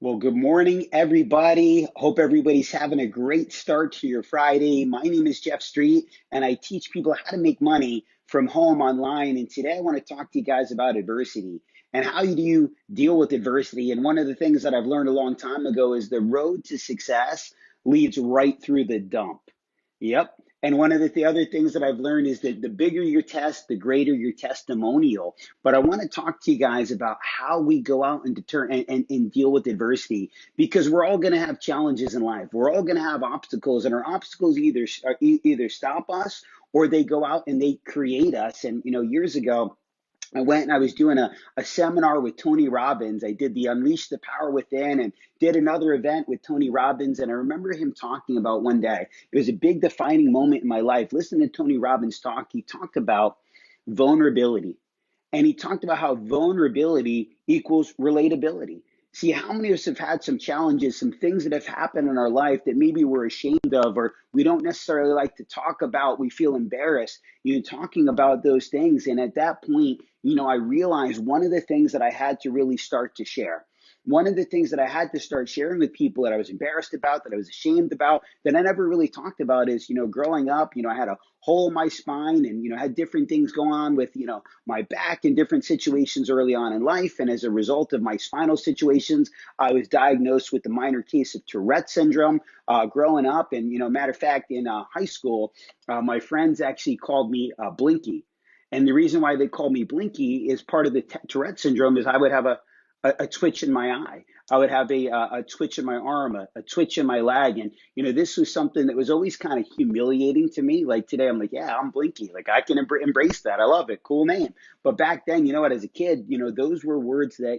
Well, good morning, everybody. Hope everybody's having a great start to your Friday. My name is Jeff Street, and I teach people how to make money from home online. And today I want to talk to you guys about adversity and how do you deal with adversity. And one of the things that I've learned a long time ago is the road to success leads right through the dump. Yep. And one of the other things that I've learned is that the bigger your test, the greater your testimonial. But I want to talk to you guys about how we go out and and deal with adversity because we're all going to have challenges in life. We're all going to have obstacles, and our obstacles either stop us or they go out and they create us. And years ago, I went and I was doing a seminar with Tony Robbins. I did the Unleash the Power Within and did another event with Tony Robbins. And I remember him talking about one day, it was a big defining moment in my life. Listening to Tony Robbins talk, he talked about vulnerability. And he talked about how vulnerability equals relatability. See, how many of us have had some challenges, some things that have happened in our life that maybe we're ashamed of or we don't necessarily like to talk about. We feel embarrassed, talking about those things. And at that point, I realized one of the things that I had to really start to share. One of the things that I had to start sharing with people that I was embarrassed about, that I was ashamed about, that I never really talked about is, growing up, I had a hole in my spine and, had different things go on with, my back in different situations early on in life. And as a result of my spinal situations, I was diagnosed with a minor case of Tourette syndrome growing up. And, matter of fact, in high school, my friends actually called me Blinky. And the reason why they called me Blinky is part of the Tourette syndrome is I would have a twitch in my eye. I would have a twitch in my arm, a twitch in my leg. And, this was something that was always kind of humiliating to me. Like today, I'm like, yeah, I'm Blinky. Like I can embrace that. I love it. Cool name. But back then, you know what, as a kid, those were words that,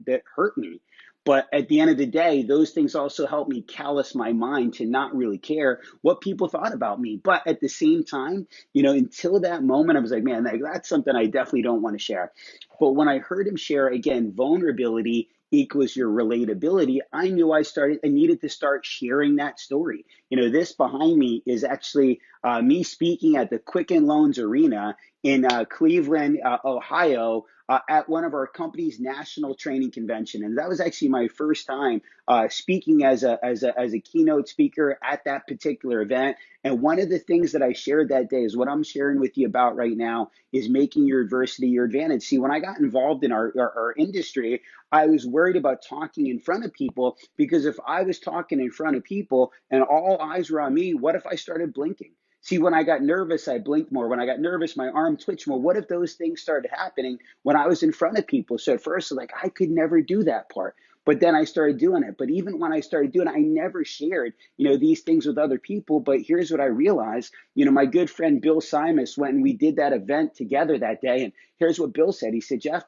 that hurt me. But at the end of the day, those things also helped me callous my mind to not really care what people thought about me. But at the same time, until that moment, I was like, man, that's something I definitely don't want to share. But when I heard him share again, vulnerability equals your relatability, I knew I needed to start sharing that story. This behind me is actually me speaking at the Quicken Loans Arena in Cleveland, Ohio, at one of our company's national training convention, and that was actually my first time speaking as a keynote speaker at that particular event. And one of the things that I shared that day is what I'm sharing with you about right now is making your adversity your advantage. See, when I got involved in our industry, I was worried about talking in front of people because if I was talking in front of people and all eyes were on me, what if I started blinking? See, when I got nervous, I blinked more. When I got nervous, my arm twitched more. What if those things started happening when I was in front of people? So at first, like, I could never do that part. But then I started doing it. But even when I started doing it, I never shared, these things with other people. But here's what I realized. My good friend Bill Simus, when we did that event together that day, and here's what Bill said. He said, Jeff,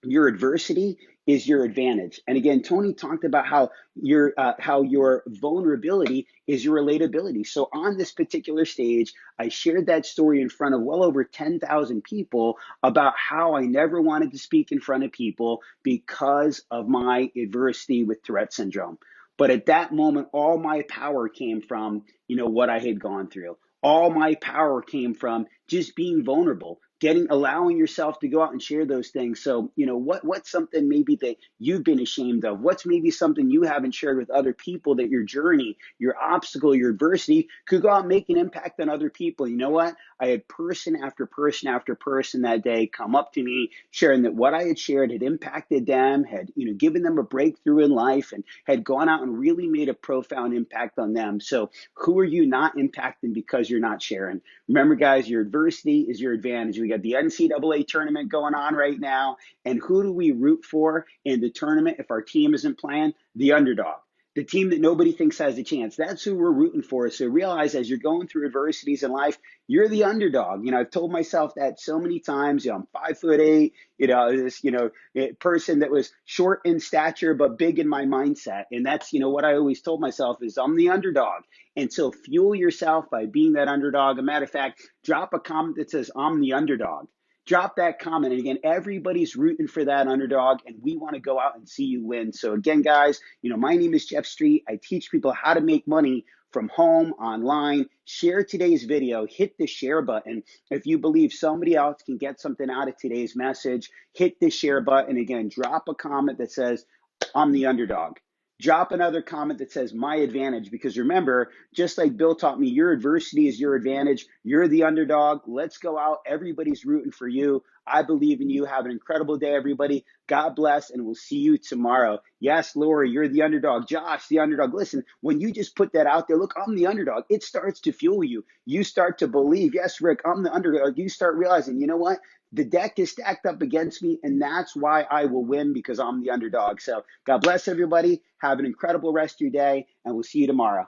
your adversity is your advantage. And again, Tony talked about how your vulnerability is your relatability. So on this particular stage, I shared that story in front of well over 10,000 people about how I never wanted to speak in front of people because of my adversity with Tourette syndrome. But at that moment, all my power came from, what I had gone through. All my power came from just being vulnerable, allowing yourself to go out and share those things. So, what's something maybe that you've been ashamed of? What's maybe something you haven't shared with other people that your journey, your obstacle, your adversity could go out and make an impact on other people? You know what? I had person after person after person that day come up to me sharing that what I had shared had impacted them, had, given them a breakthrough in life and had gone out and really made a profound impact on them. So who are you not impacting because you're not sharing? Remember, guys, your adversity is your advantage. We got the NCAA tournament going on right now. And who do we root for in the tournament if our team isn't playing? The underdog. The team that nobody thinks has a chance. That's who we're rooting for. So realize as you're going through adversities in life, you're the underdog. I've told myself that so many times. I'm 5'8", this, person that was short in stature, but big in my mindset. And that's, what I always told myself is I'm the underdog. And so fuel yourself by being that underdog. A matter of fact, drop a comment that says, I'm the underdog. Drop that comment. And again, everybody's rooting for that underdog, and we want to go out and see you win. So again, guys, my name is Jeff Street. I teach people how to make money from home, online. Share today's video. Hit the share button. If you believe somebody else can get something out of today's message, hit the share button. Again, drop a comment that says, I'm the underdog. Drop another comment that says my advantage, because remember, just like Bill taught me, your adversity is your advantage. You're the underdog. Let's go out. Everybody's rooting for you. I believe in you. Have an incredible day, everybody. God bless, and we'll see you tomorrow. Yes, Lori, you're the underdog. Josh, the underdog. Listen, when you just put that out there, look, I'm the underdog. It starts to fuel you. You start to believe, yes, Rick, I'm the underdog. You start realizing, you know what? The deck is stacked up against me, and that's why I will win, because I'm the underdog. So God bless everybody. Have an incredible rest of your day, and we'll see you tomorrow.